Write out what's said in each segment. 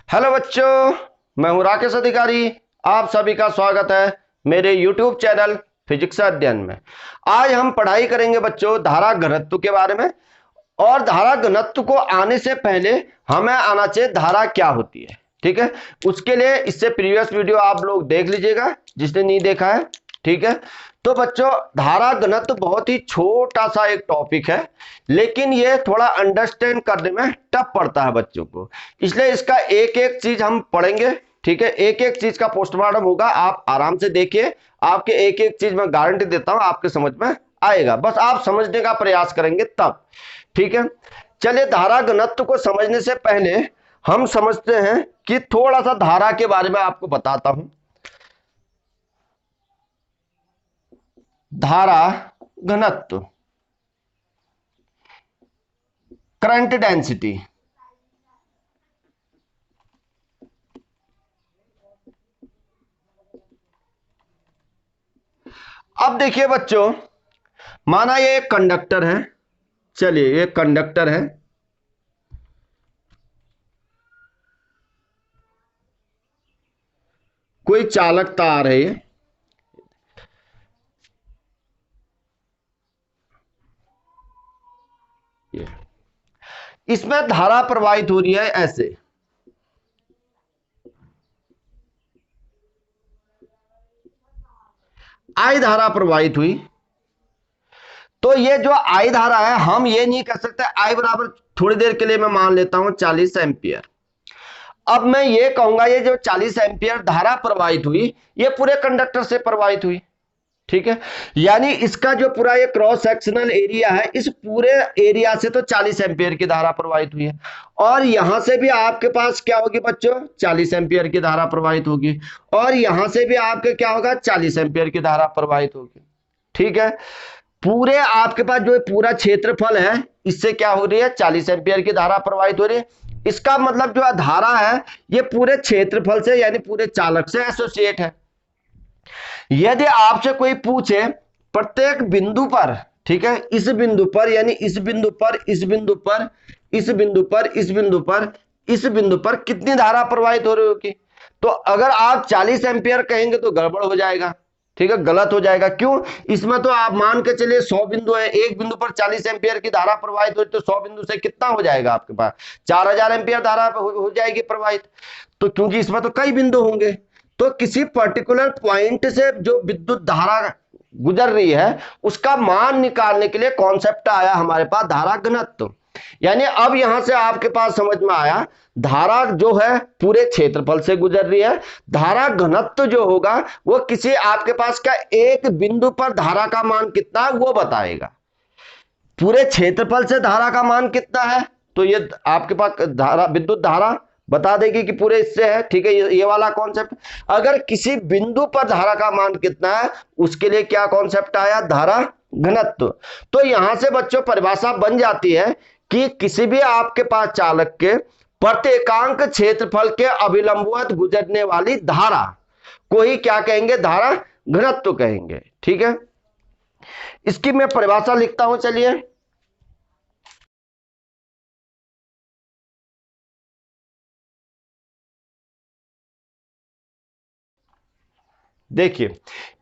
Hello बच्चों, मैं हूं राकेश अधिकारी। आप सभी का स्वागत है मेरे YouTube चैनल फिजिक्स अध्ययन में। आज हम पढ़ाई करेंगे बच्चों धारा घनत्व के बारे में। और धारा घनत्व को आने से पहले हमें आना चाहिए धारा क्या होती है। ठीक है, उसके लिए इससे प्रीवियस वीडियो आप लोग देख लीजिएगा जिसने नहीं देखा है। ठीक है, तो बच्चों धारा घनत्व बहुत ही छोटा सा एक टॉपिक है, लेकिन ये थोड़ा अंडरस्टैंड करने में टफ पड़ता है बच्चों को, इसलिए इसका एक एक चीज हम पढ़ेंगे। ठीक है, एक एक चीज का पोस्टमार्टम होगा, आप आराम से देखिए। आपके एक एक चीज मैं गारंटी देता हूं आपके समझ में आएगा, बस आप समझने का प्रयास करेंगे तब। ठीक है, चलिए धारा घनत्व को समझने से पहले हम समझते हैं कि थोड़ा सा धारा के बारे में आपको बताता हूं। धारा घनत्व, करंट डेंसिटी। अब देखिए बच्चों, माना ये एक कंडक्टर है। चलिए ये कंडक्टर है, कोई चालक तार है ये, इसमें धारा प्रवाहित हो रही है ऐसे। आई धारा प्रवाहित हुई, तो ये जो आई धारा है हम ये नहीं कह सकते आई बराबर, थोड़ी देर के लिए मैं मान लेता हूं 40 एम्पियर। अब मैं ये कहूंगा ये जो 40 एम्पियर धारा प्रवाहित हुई ये पूरे कंडक्टर से प्रवाहित हुई। ठीक है, यानी इसका जो पूरा ये क्रॉस सेक्शनल एरिया है, इस पूरे एरिया से तो 40 एम्पियर की धारा प्रवाहित हुई है। और यहां से भी आपके पास क्या होगी बच्चों, 40 एम्पियर की धारा प्रवाहित होगी। और यहां से भी आपके क्या होगा, 40 एम्पियर की धारा प्रवाहित होगी। ठीक है, पूरे आपके पास जो पूरा क्षेत्रफल है इससे क्या हो रही है, 40 एम्पियर की धारा प्रवाहित हो रही है। इसका मतलब जो धारा है ये पूरे क्षेत्रफल से यानी पूरे चालक से एसोसिएट है। यदि आपसे कोई पूछे प्रत्येक बिंदु पर, ठीक है, इस बिंदु पर यानी इस बिंदु पर, इस बिंदु पर, इस बिंदु पर, इस बिंदु पर, इस बिंदु पर कितनी धारा प्रवाहित हो रही होगी, तो अगर आप 40 एम्पियर कहेंगे तो गड़बड़ हो जाएगा। ठीक है, गलत हो जाएगा। क्यों, इसमें तो आप मान के चलिए 100 बिंदु है, एक बिंदु पर 40 एम्पियर की धारा प्रवाहित हो तो 100 बिंदु से कितना हो जाएगा आपके पास, 4000 एम्पियर धारा हो जाएगी प्रवाहित। तो क्योंकि इसमें तो कई बिंदु होंगे, तो किसी पर्टिकुलर पॉइंट से जो विद्युत धारा गुजर रही है उसका मान निकालने के लिए कॉन्सेप्ट आया हमारे पास धारा घनत्व। यानी अब यहां से आपके पास समझ में आया धारा जो है पूरे क्षेत्रफल से गुजर रही है, धारा घनत्व जो होगा वो किसी आपके पास का एक बिंदु पर धारा का मान कितना है वो बताएगा। पूरे क्षेत्रफल से धारा का मान कितना है तो ये आपके पास धारा विद्युत धारा बता देगी कि पूरे इससे है। ठीक है, ये वाला कॉन्सेप्ट। अगर किसी बिंदु पर धारा का मान कितना है उसके लिए क्या कॉन्सेप्ट आया, धारा घनत्व। तो यहां से बच्चों परिभाषा बन जाती है कि किसी भी आपके पास चालक के प्रत्येकांक क्षेत्रफल के अभिलंबवत गुजरने वाली धारा को ही क्या कहेंगे, धारा घनत्व कहेंगे। ठीक है, इसकी मैं परिभाषा लिखता हूं, चलिए। देखिए,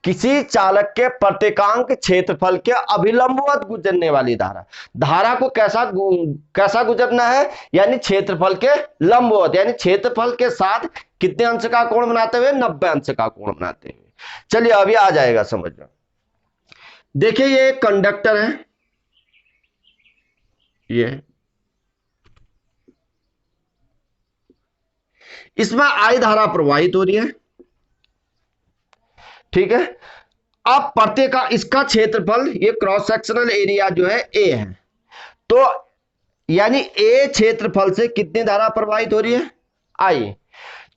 किसी चालक के प्रत्येकांक क्षेत्रफल के अभिलंबवत गुजरने वाली धारा, धारा को कैसा गुजरना है, यानी क्षेत्रफल के लंबवत, यानी क्षेत्रफल के साथ कितने अंश का कोण बनाते हुए, 90 अंश का कोण बनाते हुए। चलिए अभी आ जाएगा समझ में। देखिए ये एक कंडक्टर है, ये इसमें आई धारा प्रवाहित हो रही है। ठीक है, अब प्रत्येक इसका क्षेत्रफल, ये क्रॉस सेक्शनल एरिया जो है ए है, तो यानी ए क्षेत्रफल से कितनी धारा प्रवाहित हो रही है, आई।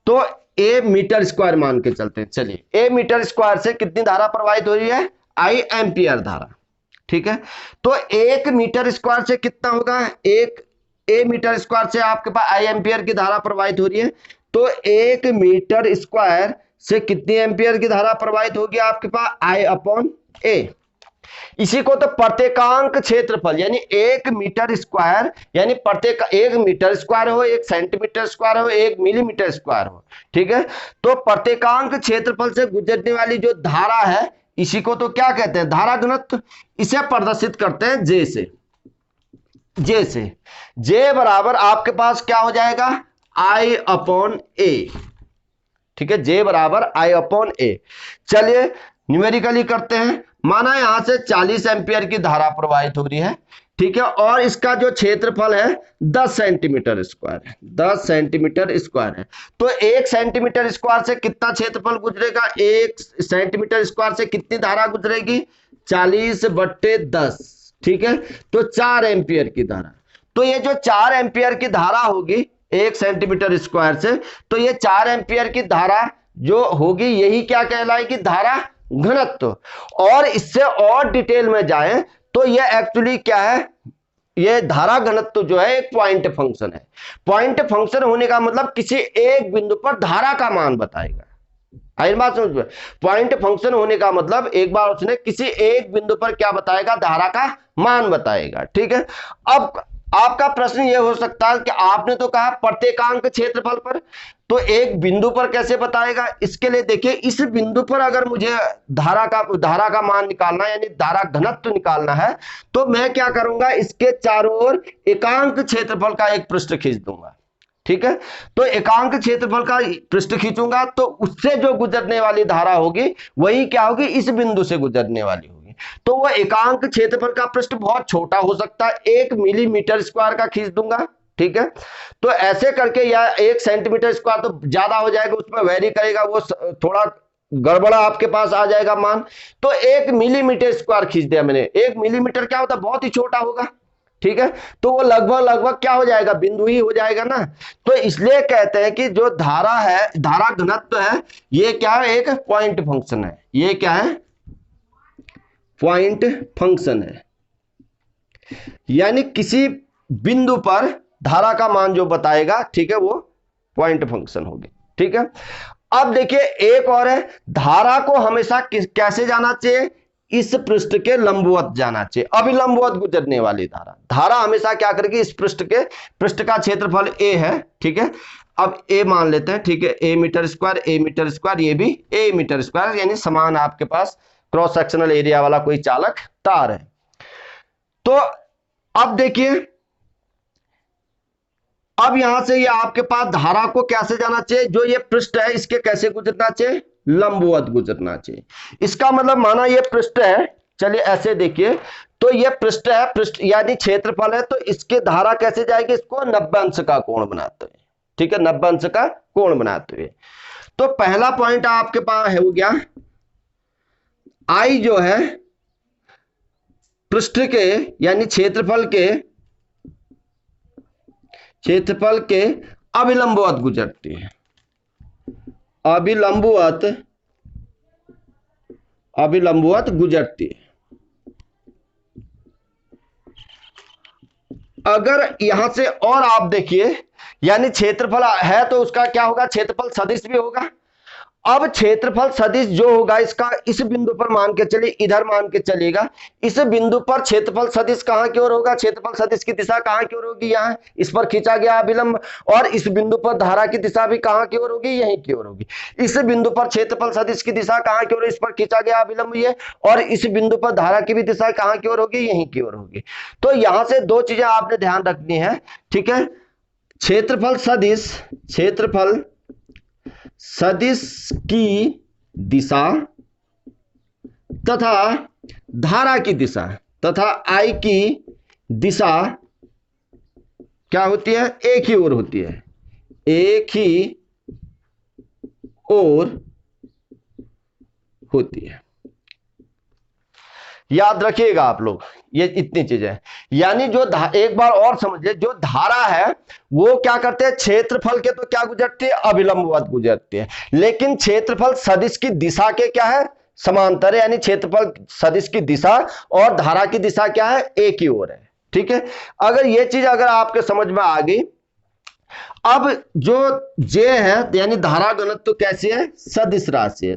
तो ए मीटर स्क्वायर मान के चलते हैं। चलिए ए मीटर स्क्वायर से कितनी धारा प्रवाहित हो रही है, आई एम्पियर धारा। ठीक है, तो 1 मीटर स्क्वायर से कितना होगा, एक ए मीटर स्क्वायर से आपके पास आई एम्पियर की धारा प्रवाहित हो रही है। तो 1 मीटर स्क्वायर से कितनी एम्पियर की धारा प्रवाहित होगी आपके पास, आई अपॉन ए। इसी को तो प्रत्येकांक क्षेत्रफल यानी 1 मीटर स्क्वायर, यानी प्रत्येक 1 मीटर स्क्वायर हो, 1 सेंटीमीटर स्क्वायर हो, 1 मिलीमीटर स्क्वायर हो, ठीक है। तो प्रत्येकांक क्षेत्रफल से गुजरने वाली जो धारा है इसी को तो क्या कहते हैं, धारा घनत्व। इसे प्रदर्शित करते हैं जे से। जे बराबर आपके पास क्या हो जाएगा, I अपॉन ए, ठीक है। जे बराबर I अपॉन ए। चलिए न्यूमेरिकली करते हैं। माना यहां से 40 एम्पियर की धारा प्रवाहित हो रही है, ठीक है, और इसका जो क्षेत्रफल है 10 सेंटीमीटर स्क्वायर है, 10 सेंटीमीटर स्क्वायर है। तो 1 सेंटीमीटर स्क्वायर से कितना क्षेत्रफल गुजरेगा, 1 सेंटीमीटर स्क्वायर से कितनी धारा गुजरेगी, 40/10, ठीक है। तो 4 एम्पियर की धारा। तो ये जो 4 एम्पियर की धारा होगी 1 सेंटीमीटर स्क्वायर से, तो ये 4 एम्पियर की धारा जो होगी यही क्या कहलाएगी, धारा घनत्व। और इससे और डिटेल में जाएं तो ये एक्चुअली क्या है, ये धारा घनत्व जो है एक पॉइंट फंक्शन है। पॉइंट फंक्शन होने का मतलब किसी एक बिंदु पर धारा का मान बताएगा। आई बात समझ में। पॉइंट फंक्शन होने का मतलब एक बार उसने किसी एक बिंदु पर क्या बताएगा, धारा का मान बताएगा, ठीक है। अब आपका प्रश्न यह हो सकता है कि आपने तो कहा प्रत्येकांक क्षेत्रफल पर, तो एक बिंदु पर कैसे बताएगा। इसके लिए देखिए, इस बिंदु पर अगर मुझे धारा का मान निकालना है यानी धारा घनत्व निकालना है, तो मैं क्या करूंगा, इसके चारों ओर एकांक क्षेत्रफल का एक पृष्ठ खींच दूंगा, ठीक है। तो एकांक क्षेत्रफल का पृष्ठ खींचूंगा तो उससे जो गुजरने वाली धारा होगी वही क्या होगी, इस बिंदु से गुजरने वाली होगी। तो वो एकांक क्षेत्रफल का पृष्ठ बहुत छोटा हो सकता है, 1 मिलीमीटर स्क्वायर का खींच दूंगा, ठीक है। तो ऐसे करके, या 1 सेंटीमीटर स्क्वायर तो ज्यादा हो जाएगा, उसमें वेरी करेगा, वो थोड़ा गड़बड़ा आपके पास आ जाएगा मान। तो 1 मिलीमीटर स्क्वायर खींच दिया मैंने। 1 मिलीमीटर क्या होता है, बहुत ही छोटा होगा, ठीक है। तो वो लगभग क्या हो जाएगा, बिंदु ही हो जाएगा ना। तो इसलिए कहते हैं कि जो धारा है, धारा घनत्व है, ये क्या है, एक पॉइंट फंक्शन है। ये क्या है, पॉइंट फंक्शन है, यानी किसी बिंदु पर धारा का मान जो बताएगा, ठीक है, वो पॉइंट फंक्शन होगी, ठीक है। अब देखिए एक और है, धारा को हमेशा कैसे जाना चाहिए, इस पृष्ठ के लंबवत जाना चाहिए, अभिलंबवत गुजरने वाली धारा हमेशा क्या करेगी, इस पृष्ठ का क्षेत्रफल a है, ठीक है। अब a मान लेते हैं, ठीक है, a मीटर स्क्वायर, ये भी a मीटर स्क्वायर, यानी समान आपके पास क्रॉस सेक्शनल एरिया वाला कोई चालक तार है। तो अब देखिए, अब यहां से ये आपके पास धारा को कैसे जाना चाहिए, जो ये पृष्ठ है इसके कैसे गुजरना चाहिए, लंबवत गुजरना चाहिए। इसका मतलब माना ये पृष्ठ है, चलिए ऐसे देखिए, तो ये पृष्ठ है, पृष्ठ यानी क्षेत्रफल है, तो इसके धारा कैसे जाएगी, इसको 90 अंश का कोण बनाते हुए, ठीक है, 90 अंश का कोण बनाते हुए। तो पहला पॉइंट आपके पास हो गया, आई जो है पृष्ठ के यानी क्षेत्रफल के अभिलंबवत गुजरती है, अभिलंबवत गुजरती है। अगर यहां से और आप देखिए, यानी क्षेत्रफल है तो उसका क्या होगा, क्षेत्रफल सदिश भी होगा। अब क्षेत्रफल सदिश जो होगा इसका, इस बिंदु पर मान के चलिए, इधर मान के चलेगा, इस बिंदु पर क्षेत्रफल सदिश कहां की ओर होगा, क्षेत्रफल सदिश की दिशा कहां की ओर होगी, यहां इस पर खींचा गया अभिलंब, और इस बिंदु पर धारा की दिशा भी कहां की ओर होगी, यहीं की ओर होगी। इस बिंदु पर क्षेत्रफल सदिश की दिशा कहां की ओर, इस पर खींचा गया अभिलंब ये, और इस बिंदु पर धारा की भी दिशा कहां की ओर होगी, यहीं की ओर होगी। तो यहां से दो चीजें आपने ध्यान रखनी है, ठीक है। क्षेत्रफल सदिश की दिशा तथा धारा की दिशा तथा आई की दिशा क्या होती है, एक ही ओर होती है, एक ही ओर होती है। याद रखिएगा आप लोग, ये इतनी चीजें, यानी जो एक बार और समझिए, जो धारा है वो क्या करते हैं, क्षेत्रफल के तो क्या गुजरती है, अभिलंबवत गुजरती है, लेकिन क्षेत्रफल सदिश की दिशा के क्या है, समांतर है, यानी क्षेत्रफल सदिश की दिशा और धारा की दिशा क्या है, एक ही ओर है, ठीक है। अगर ये चीज अगर आपके समझ में आ गई, अब जो जे है यानी धारा घनत्व तो कैसी है, सदिश राशि है,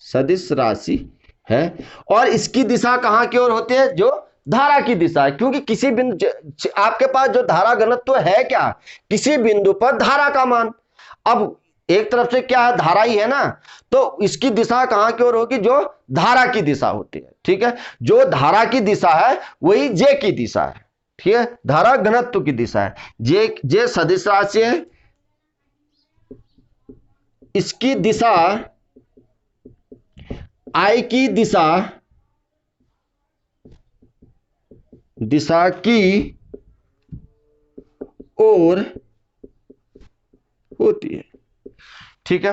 सदिश राशि है, और इसकी दिशा कहां की ओर होती है, जो धारा की दिशा है, क्योंकि किसी बिंदु आपके पास जो धारा घनत्व है क्या, किसी बिंदु पर धारा का मान, अब एक तरफ से क्या है, धारा ही है ना, तो इसकी दिशा कहां की ओर होगी, जो धारा की दिशा होती है। ठीक है, जो धारा की दिशा है वही जे की दिशा है। ठीक है, धारा घनत्व की दिशा है, जे सदिश राशि है, इसकी दिशा आई की दिशा की ओर होती है। ठीक है,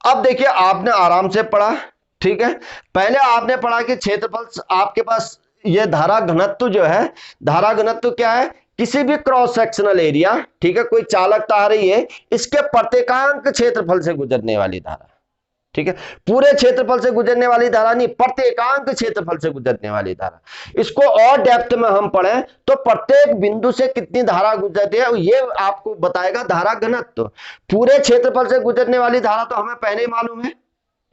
अब देखिए आपने आराम से पढ़ा। ठीक है, पहले आपने पढ़ा कि क्षेत्रफल आपके पास ये धारा घनत्व जो है, धारा घनत्व क्या है, किसी भी क्रॉस सेक्शनल एरिया, ठीक है, कोई चालकता आ रही है, इसके प्रत्येकांक क्षेत्रफल से गुजरने वाली धारा। ठीक है, पूरे क्षेत्रफल से गुजरने वाली धारा नहीं, प्रत्येकांक क्षेत्रफल से गुजरने वाली धारा। इसको और डेप्थ में हम पढ़ें तो प्रत्येक बिंदु से कितनी धारा गुजरती है ये आपको बताएगा धारा घनत्व। पूरे क्षेत्रफल से गुजरने वाली धारा तो हमें पहले ही मालूम है।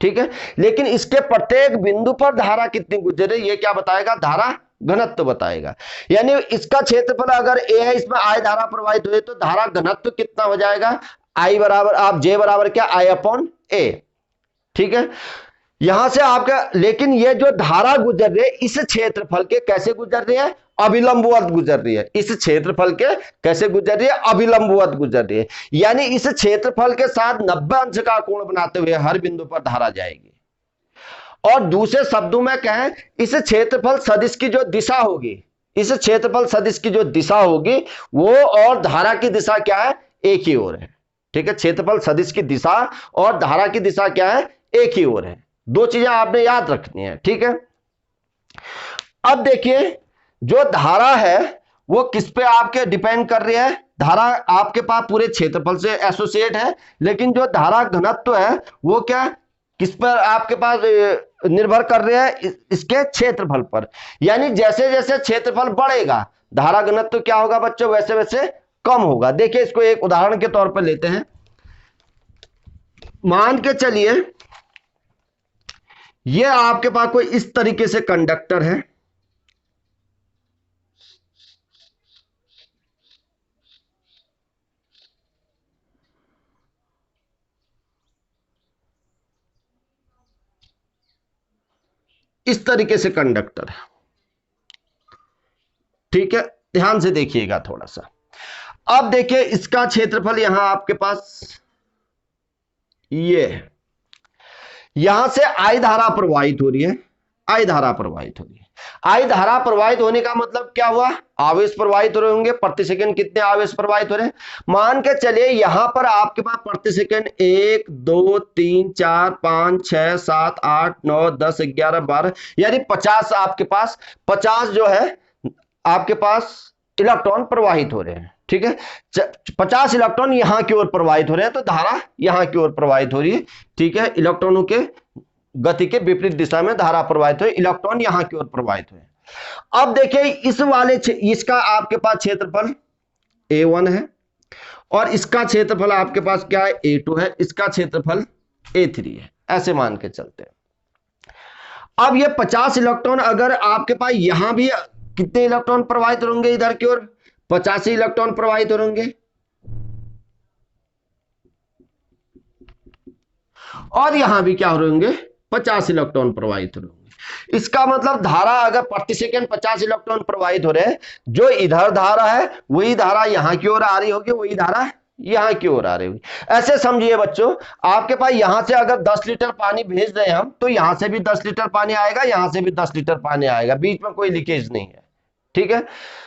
ठीक है, लेकिन इसके प्रत्येक बिंदु पर धारा कितनी गुजर रही है ये क्या बताएगा, धारा घनत्व बताएगा। यानी इसका क्षेत्रफल अगर ए है, इसमें आई धारा प्रवाहित हुई तो धारा घनत्व कितना हो जाएगा, आई बराबर, आप जे बराबर क्या, आई अपॉन ए। ठीक है, यहां से आपका, लेकिन ये जो धारा गुजर रही है इस क्षेत्रफल के कैसे गुजर रही है, अभिलंबवत गुजर रही है। इस क्षेत्रफल के कैसे गुजर रही है, अभिलंबवत गुजर रही है, यानी इस क्षेत्रफल के साथ 90 अंश का कोण बनाते हुए हर बिंदु पर धारा जाएगी। और दूसरे शब्दों में कहें, इस क्षेत्रफल सदिश की जो दिशा होगी, इस क्षेत्रफल सदिश की जो दिशा होगी वो और धारा की दिशा क्या है, एक ही ओर है। ठीक है, क्षेत्रफल सदिश की दिशा और धारा की दिशा क्या है, एक ही ओर है। दो चीजें आपने याद रखनी है। ठीक है, अब देखिए जो धारा है वो किस पे आपके डिपेंड कर रही है, धारा आपके पास पूरे क्षेत्रफल से एसोसिएट है, लेकिन जो धारा घनत्व है वो क्या, किस पर आपके पास निर्भर कर रहे हैं, इसके क्षेत्रफल पर। यानी जैसे जैसे क्षेत्रफल बढ़ेगा धारा घनत्व क्या होगा बच्चों, वैसे वैसे कम होगा। देखिए इसको एक उदाहरण के तौर पर लेते हैं। मान के चलिए ये आपके पास कोई इस तरीके से कंडक्टर है, इस तरीके से कंडक्टर है। ठीक है, ध्यान से देखिएगा थोड़ा सा। अब देखिए इसका क्षेत्रफल यहां आपके पास ये है, यहां से आई धारा प्रवाहित हो रही है, आई धारा प्रवाहित हो रही है। आई धारा प्रवाहित होने का मतलब क्या हुआ, आवेश प्रवाहित हो रहे होंगे, प्रति सेकंड कितने आवेश प्रवाहित हो रहे हैं। मान के चलिए यहां पर आपके पास प्रति सेकंड 1 2 3 4 5 6 7 8 9 10 11 12 यानी 50 आपके पास 50 जो है आपके पास इलेक्ट्रॉन प्रवाहित हो रहे हैं। ठीक है, 50 इलेक्ट्रॉन यहां की ओर प्रवाहित हो रहे हैं, तो धारा यहां की ओर प्रवाहित हो रही है। ठीक है, इलेक्ट्रॉनों के गति के विपरीत दिशा में धारा प्रवाहित हुई, इलेक्ट्रॉन यहां की ओर प्रवाहित हुए। अब देखिए इस वाले इसका आपके पास क्षेत्रफल A1 है और इसका क्षेत्रफल आपके पास क्या है, A2 है, इसका क्षेत्रफल A3 है, ऐसे मान के चलते हैं। अब ये 50 इलेक्ट्रॉन अगर आपके पास यहां भी कितने इलेक्ट्रॉन प्रवाहित होंगे, इधर की ओर 85 इलेक्ट्रॉन प्रवाहित होंगे, और यहां भी क्या हो होंगे, 50 इलेक्ट्रॉन प्रवाहित हो रहे होंगे। इसका मतलब धारा अगर प्रति सेकंड 50 इलेक्ट्रॉन प्रवाहित हो रहे हैं, जो इधर धारा है वही धारा यहां की ओर आ रही होगी, वही धारा यहां की ओर आ रही होगी। ऐसे समझिए बच्चों, आपके पास यहां से अगर 10 लीटर पानी भेज रहे हैं हम, तो यहां से भी 10 लीटर पानी आएगा, यहां से भी 10 लीटर पानी आएगा, बीच में कोई लीकेज नहीं है। ठीक है,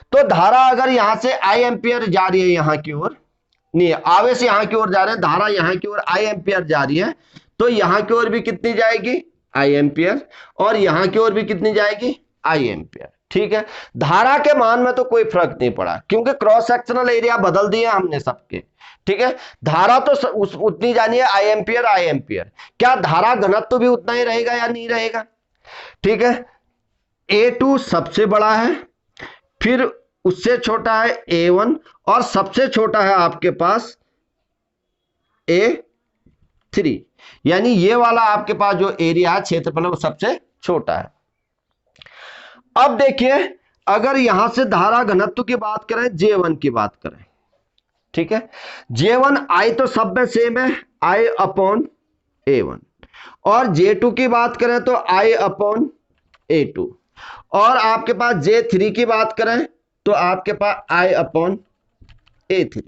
तो धारा अगर यहां से आई एम्पियर जा रही है यहां की ओर, नहीं आवेश यहां की ओर जा रहे हैं, धारा यहां की ओर आई एम्पियर जा रही है, तो यहां की ओर भी कितनी जाएगी, आई एम्पियर, और यहां की ओर भी कितनी जाएगी, आई एम्पियर। ठीक है, धारा के मान में तो कोई फर्क नहीं पड़ा क्योंकि क्रॉस सेक्शनल एरिया बदल दिए हमने सबके। ठीक है, धारा तो उतनी जानी है, आई एम्पियर आई एम्पियर। क्या धारा घनत्व तो भी उतना ही रहेगा या नहीं रहेगा। ठीक है, A2 सबसे बड़ा है, फिर उससे छोटा है A1 और सबसे छोटा है आपके पास A3, यानी ये वाला आपके पास जो एरिया है क्षेत्रफल वो सबसे छोटा है। अब देखिए अगर यहां से धारा घनत्व की बात करें, J1 की बात करें, ठीक है, J1 I तो सब में सेम है, I अपॉन A1, और J2 की बात करें तो I अपॉन A2, और आपके पास J3 की बात करें तो आपके पास I अपॉन A3।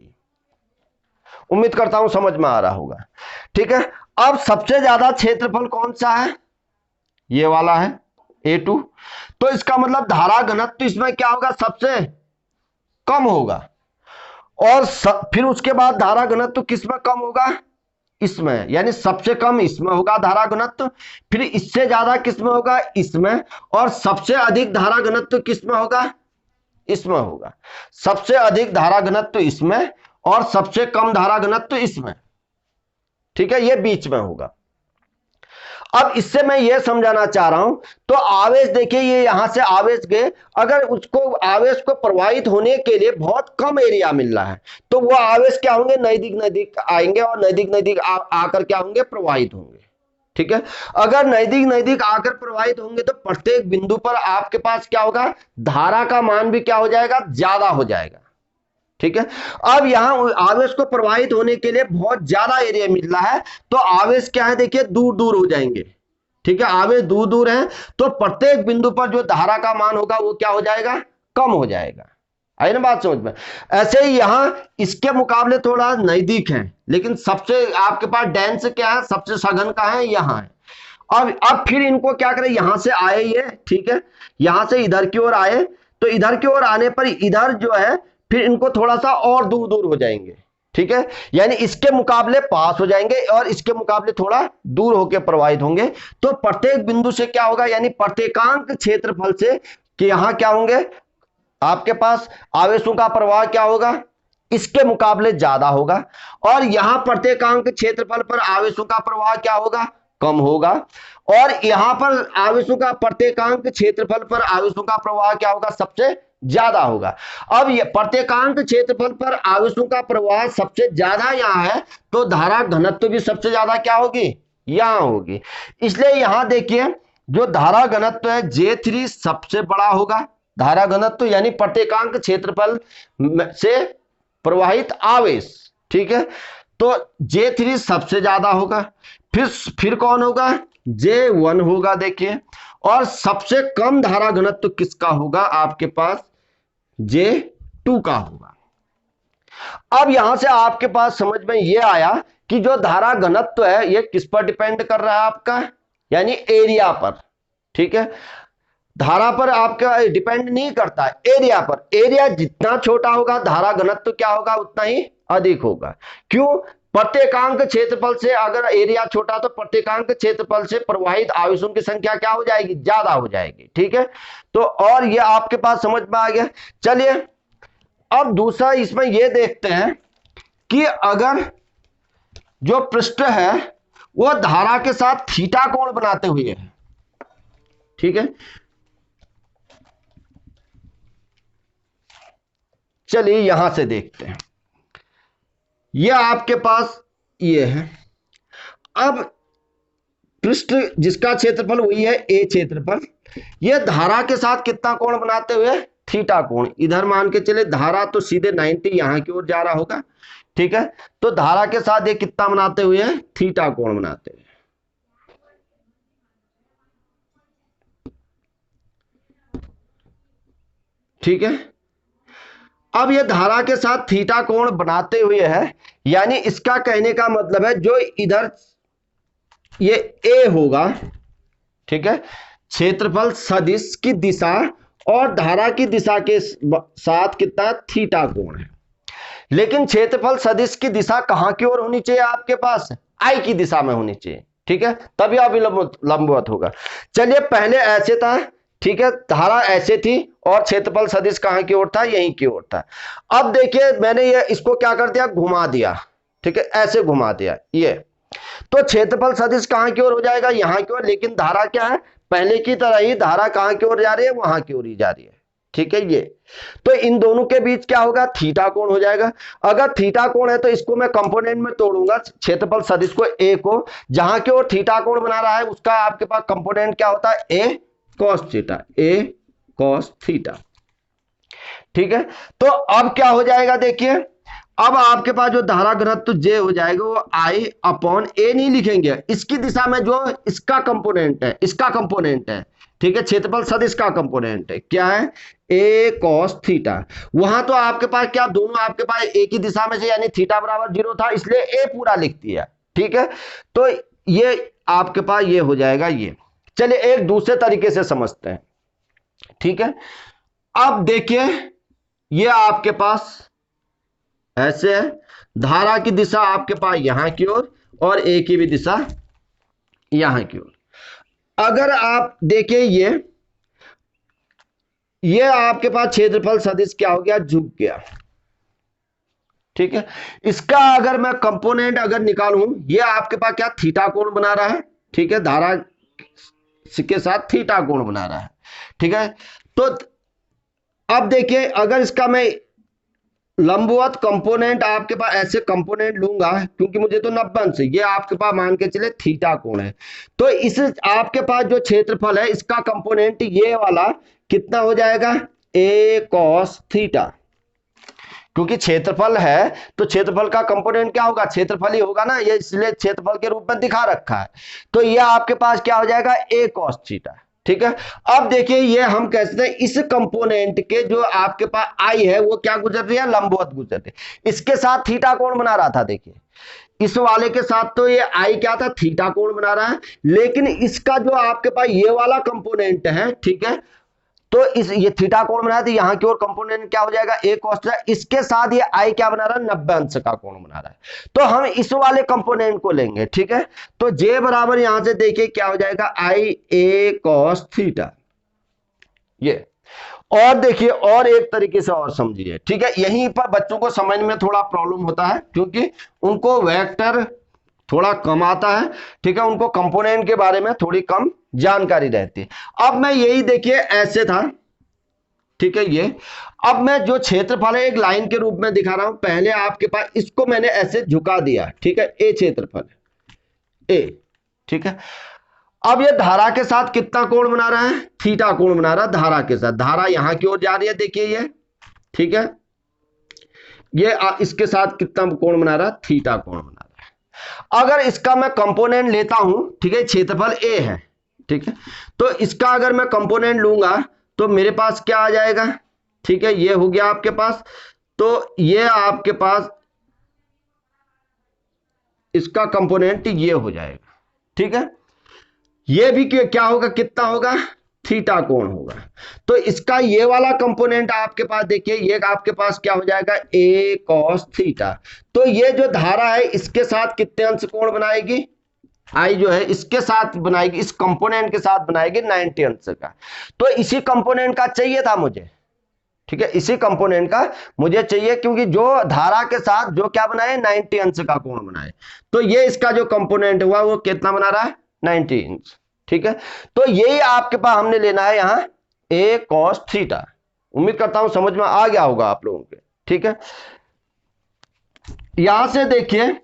उम्मीद करता हूं समझ में आ रहा होगा, ठीक है। अब सबसे ज्यादा क्षेत्रफल कौन सा है, ये वाला है A2, तो इसका मतलब धारा घनत्व इसमें क्या होगा, सबसे कम होगा, और फिर उसके बाद धारा घनत्व किसमें कम होगा, इसमें, यानी सबसे कम इसमें होगा धारा घनत्व, फिर इससे ज्यादा किसमें होगा, इसमें, और सबसे अधिक धारा घनत्व किसमें होगा, इसमें होगा। सबसे अधिक धारा घनत्व इसमें और सबसे कम धारा घनत्व इसमें, ठीक है, ये बीच में होगा। अब इससे मैं ये समझाना चाह रहा हूं, तो आवेश देखिए, ये यहां से आवेश गए, अगर उसको आवेश को प्रवाहित होने के लिए बहुत कम एरिया मिल रहा है, तो वो आवेश क्या होंगे, नजदीक नजदीक आएंगे और नजदीक नजदीक आकर क्या होंगे, प्रवाहित होंगे, ठीक है। अगर नजदीक नजदीक आकर प्रवाहित होंगे तो प्रत्येक बिंदु पर आपके पास क्या होगा, धारा का मान भी क्या हो जाएगा, ज्यादा हो जाएगा, ठीक है। अब यहां आवेश को प्रवाहित होने के लिए बहुत ज्यादा एरिया मिल रहा है, तो आवेश क्या है, देखिए दूर दूर हो जाएंगे, ठीक है, आवेश दूर दूर है, तो प्रत्येक बिंदु पर जो धारा का मान होगा वो क्या हो जाएगा, कम हो जाएगा। आई ना बात समझ में। ऐसे ही यहां इसके मुकाबले थोड़ा नजदीक है, लेकिन सबसे आपके पास डेंस क्या है, सबसे सघन का है, यहां है। अब फिर इनको क्या करें, यहां से आए ये, ठीक है, यहां से इधर की ओर आए, तो इधर की ओर आने पर इधर जो है फिर इनको थोड़ा सा और दूर दूर हो जाएंगे, ठीक है, यानी इसके मुकाबले पास हो जाएंगे और इसके मुकाबले थोड़ा दूर होकर प्रवाहित होंगे। तो प्रत्येक बिंदु से क्या होगा, यानी प्रत्येकांक क्षेत्रफल से कि यहां क्या होंगे, आपके पास आवेशों का प्रवाह क्या होगा, इसके मुकाबले ज्यादा होगा, और यहां प्रत्येकांक क्षेत्रफल पर आवेशों का प्रवाह क्या होगा, कम होगा, और यहां पर आवेशों का प्रत्येकांक क्षेत्रफल पर आवेशों का प्रवाह क्या होगा, सबसे ज्यादा होगा। अब ये प्रत्येकांक क्षेत्रफल पर आवेशों का प्रवाह सबसे ज्यादा यहां है, तो धारा घनत्व भी सबसे ज्यादा क्या होगी, यहां होगी। इसलिए यहां देखिए जो धारा घनत्व है J3 सबसे बड़ा होगा, धारा घनत्व यानी प्रत्येकांक क्षेत्रफल से प्रवाहित आवेश, ठीक है, तो J3 सबसे ज्यादा होगा, फिर कौन होगा, J1 होगा देखिए, और सबसे कम धारा घनत्व किसका होगा, आपके पास J2 का होगा। अब यहां से आपके पास समझ में यह आया कि जो धारा घनत्व है ये किस पर डिपेंड कर रहा है, आपका यानी एरिया पर, ठीक है, धारा पर आपका डिपेंड नहीं करता, एरिया पर। एरिया जितना छोटा होगा धारा घनत्व क्या होगा, उतना ही अधिक होगा। क्यों, प्रत्येकांक क्षेत्रफल से अगर एरिया छोटा तो प्रत्येकांक क्षेत्रफल से प्रवाहित आवेशों की संख्या क्या हो जाएगी, ज्यादा हो जाएगी, ठीक है। तो और ये आपके पास समझ में आ गया। चलिए अब दूसरा इसमें यह देखते हैं कि अगर जो पृष्ठ है वो धारा के साथ थीटा कोण बनाते हुए है, ठीक है। चलिए यहां से देखते हैं, यह आपके पास ये है। अब पृष्ठ जिसका क्षेत्रफल वही है ए क्षेत्रफल, यह धारा के साथ कितना कोण बनाते हुए, थीटा कोण। इधर मान के चले धारा तो सीधे 90 यहां की ओर जा रहा होगा, ठीक है, तो धारा के साथ ये कितना बनाते हुए, थीटा कोण बनाते हुए, ठीक है। अब ये धारा के साथ थीटा कोण बनाते हुए है, यानी इसका कहने का मतलब है जो इधर ये ए होगा, ठीक है, क्षेत्रफल सदिश की दिशा और धारा की दिशा के साथ कितना थीटा कोण है। लेकिन क्षेत्रफल सदिश की दिशा कहां की ओर होनी चाहिए, आपके पास आई की दिशा में होनी चाहिए, ठीक है, तभी अभिलंब लंबवत होगा। चलिए पहले ऐसे था, ठीक है, धारा ऐसे थी और क्षेत्रफल सदिश कहां की ओर था, यहीं की ओर था। अब देखिए मैंने ये इसको क्या कर दिया, घुमा दिया, ठीक है, ऐसे घुमा दिया ये, तो क्षेत्रफल सदिश कहां की ओर हो जाएगा, यहां की ओर। लेकिन धारा क्या है, पहले की तरह ही धारा कहां की ओर जा रही है, वहां की ओर ही जा रही है, ठीक है ये। तो इन दोनों के बीच क्या होगा, थीटा कोण हो जाएगा। अगर थीटा कोण है तो इसको मैं कंपोनेंट में तोड़ूंगा, क्षेत्रफल सदिश को ए को, जहां की ओर थीटा कोण बना रहा है उसका आपके पास कंपोनेंट क्या होता है, ए कॉस थीटा, ए कॉस थीटा। ठीक है, तो अब क्या हो जाएगा देखिए, अब आपके पास जो धारा घनत्व जे हो जाएगा वो आई अपॉन ए नहीं लिखेंगे, इसकी दिशा में जो इसका कंपोनेंट है, इसका कंपोनेंट है, ठीक है, क्षेत्रफल सदिश का कंपोनेंट है, क्या है, ए कॉस थीटा। वहां तो आपके पास क्या, दोनों आपके पास एक ही दिशा में से, यानी थीटा बराबर 0 था, इसलिए ए पूरा लिख दिया। ठीक है, तो ये आपके पास ये हो जाएगा ये। चलिए एक दूसरे तरीके से समझते हैं। ठीक है, अब देखिए ये आपके पास ऐसे है, धारा की दिशा आपके पास यहां की ओर और ए की भी दिशा यहां की ओर। अगर आप देखिए ये आपके पास क्षेत्रफल सदिश क्या हो गया, झुक गया। ठीक है, इसका अगर मैं कंपोनेंट अगर निकालूं, ये आपके पास क्या थीटा कोण बना रहा है, ठीक है, धारा के साथ थीटा कोण बना रहा है। ठीक है, तो अब देखिए अगर इसका मैं लंबवत कंपोनेंट आपके पास ऐसे कंपोनेंट लूंगा, क्योंकि मुझे तो 90 अंश, ये आपके पास मान के चले थीटा कोण है, तो इस आपके पास जो क्षेत्रफल है इसका कंपोनेंट ये वाला कितना हो जाएगा, ए कॉस थीटा। क्योंकि क्षेत्रफल है तो क्षेत्रफल का कंपोनेंट क्या होगा, क्षेत्रफल ही होगा ना, ये इसलिए क्षेत्रफल के रूप में दिखा रखा है। तो ये आपके पास क्या हो जाएगा, ए कॉस थीटा। ठीक है, अब देखिए ये हम कहते हैं इस कंपोनेंट के जो आपके पास आई है वो क्या गुजर रही है, लंबवत गुजर रही है, इसके साथ थीटा कोण बना रहा था। देखिए इस वाले के साथ तो ये आई क्या था, थीटा कोण बना रहा है, लेकिन इसका जो आपके पास ये वाला कंपोनेंट है, ठीक है, तो इस ये थीटा कोण बना रहा है, यहां की ओर कंपोनेंट क्या हो जाएगा, ए कॉस थीटा, इसके साथ ये आई क्या बना रहा है, 90 अंश का कोण बना रहा है। तो हम इस वाले कंपोनेंट को लेंगे। ठीक है, तो जे बराबर यहां से देखिए क्या हो जाएगा, आई ए कॉस थीटा ये। और देखिए और एक तरीके से और समझिए। ठीक है, यहीं पर बच्चों को समझ में थोड़ा प्रॉब्लम होता है, क्योंकि उनको वेक्टर थोड़ा कम आता है। ठीक है, उनको कंपोनेंट के बारे में थोड़ी कम जानकारी रहती है। अब मैं यही देखिए ऐसे था, ठीक है, ये अब मैं जो क्षेत्रफल है एक लाइन के रूप में दिखा रहा हूं, पहले आपके पास इसको मैंने ऐसे झुका दिया। ठीक है, ए क्षेत्रफल ए। ठीक है, अब ये धारा के साथ कितना कोण बना रहा है, थीटा कोण बना रहा है धारा के साथ, धारा यहां की ओर जा रही है, देखिए ये। ठीक है, ये इसके साथ कितना कोण बना रहा है, थीटा कोण बना रहा है। अगर इसका मैं कंपोनेंट लेता हूं, ठीक है, क्षेत्रफल ए है, ठीक है, तो इसका अगर मैं कंपोनेंट लूंगा तो मेरे पास क्या आ जाएगा, ठीक है, ये हो गया आपके पास, तो ये आपके पास इसका कंपोनेंट ये हो जाएगा। ठीक है, ये भी क्या होगा, कितना होगा, थीटा कोण होगा। तो इसका ये वाला कंपोनेंट आपके पास देखिए, ये आपके पास क्या हो जाएगा, ए कॉस थीटा। तो ये जो धारा है इसके साथ कितने अंश कोण बनाएगी, आई जो है इसके साथ बनाएगी, इस कंपोनेंट के साथ बनाएगी 90 अंश का। तो इसी कंपोनेंट का चाहिए था मुझे। ठीक है, इसी कंपोनेंट का मुझे चाहिए, क्योंकि जो धारा के साथ जो क्या बनाए, 90 अंश का कोण बनाए। तो ये इसका जो कंपोनेंट हुआ वो कितना बना रहा है, 90 अंश। ठीक है, तो यही आपके पास हमने लेना है यहां, ए कॉस थीटा। उम्मीद करता हूं समझ में आ गया होगा आप लोगों के। ठीक है, यहां से देखिए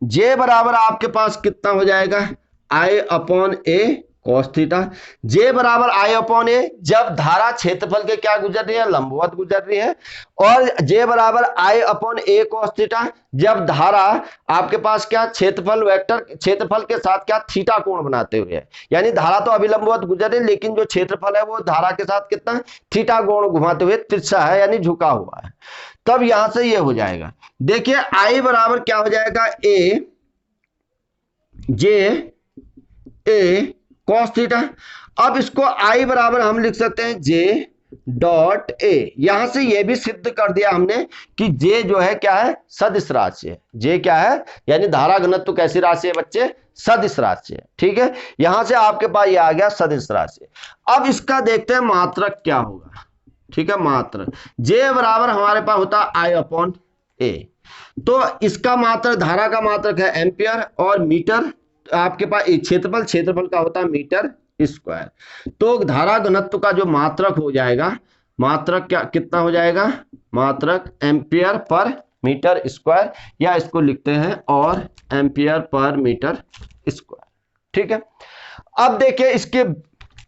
जे बराबर आपके पास कितना हो जाएगा, आई अपॉन ए कॉस थीटा। जे बराबर आई अपॉन ए जब धारा क्षेत्रफल के क्या गुजर रही है, लंबवत गुजर रही है, और जे बराबर आई अपॉन ए कॉस थीटा जब धारा आपके पास क्या क्षेत्रफल वेक्टर क्षेत्रफल के साथ क्या थीटा कोण बनाते हुए है, यानी धारा तो अभी लंबवत गुजर रही है, लेकिन जो क्षेत्रफल है वो धारा के साथ कितना थीटा कोण घुमाते हुए तिरछा है, यानी झुका हुआ है। तब यहां से ये हो जाएगा, देखिए आई बराबर क्या हो जाएगा, ए जे ए कॉस थीटा। अब इसको आई बराबर हम लिख सकते हैं जे डॉट ए। यहां से यह भी सिद्ध कर दिया हमने कि जे जो है क्या है, सदिश राशि है। जे क्या है, यानी धारा घनत्व कैसी राशि है बच्चे, सदिश राशि है। ठीक है, यहां से आपके पास ये आ गया सदिश राशि। अब इसका देखते हैं मात्रक क्या होगा। ठीक है, मात्रक जे बराबर हमारे पास होता है आई अपॉन ए। तो इसका मात्रक, धारा का मात्रक है एम्पियर, और मीटर आपके पास क्षेत्रफल का होता है मीटर स्क्वायर। तो धारा घनत्व का जो मात्रक हो जाएगा मात्रक क्या कितना हो जाएगा, मात्रक एम्पियर पर मीटर स्क्वायर, या इसको लिखते हैं और एम्पियर पर मीटर स्क्वायर। ठीक है, अब देखिए इसके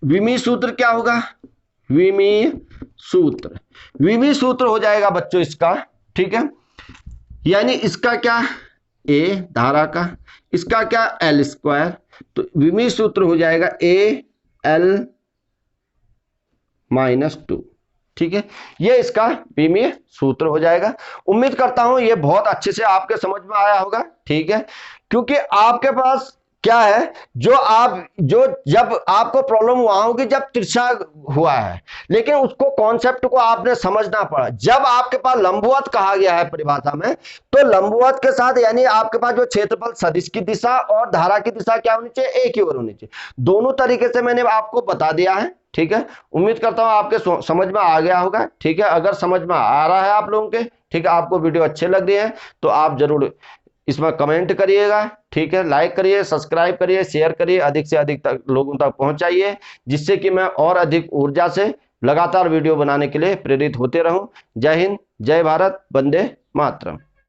विमीय सूत्र क्या होगा, विमीय सूत्र, विमीय सूत्र हो जाएगा बच्चों इसका, ठीक है, यानी इसका क्या, ए धारा का, इसका क्या एल स्क्वायर, तो विमीय सूत्र हो जाएगा ए एल -2। ठीक है, ये इसका विमीय सूत्र हो जाएगा। उम्मीद करता हूं ये बहुत अच्छे से आपके समझ में आया होगा। ठीक है, क्योंकि आपके पास क्या है, जो जब आपको प्रॉब्लम हुआ होगी जब तिरछा हुआ है, लेकिन उसको कॉन्सेप्ट को आपने समझना पड़ा। जब आपके पास लंबवत कहा गया है परिभाषा में, तो लंबवत के साथ यानी आपके पास जो क्षेत्रफल सदिश की दिशा और धारा की दिशा क्या होनी चाहिए, एक ही ओर होनी चाहिए। दोनों तरीके से मैंने आपको बता दिया है। ठीक है, उम्मीद करता हूं आपके समझ में आ गया होगा। ठीक है, अगर समझ में आ रहा है आप लोगों के, ठीक है, आपको वीडियो अच्छे लग रहे हैं तो आप जरूर इसमें कमेंट करिएगा। ठीक है, लाइक करिए, सब्सक्राइब करिए, शेयर करिए, अधिक से अधिक लोगों तक पहुंचाइए, जिससे कि मैं और अधिक ऊर्जा से लगातार वीडियो बनाने के लिए प्रेरित होते रहूं। जय हिंद, जय भारत, वंदे मातरम।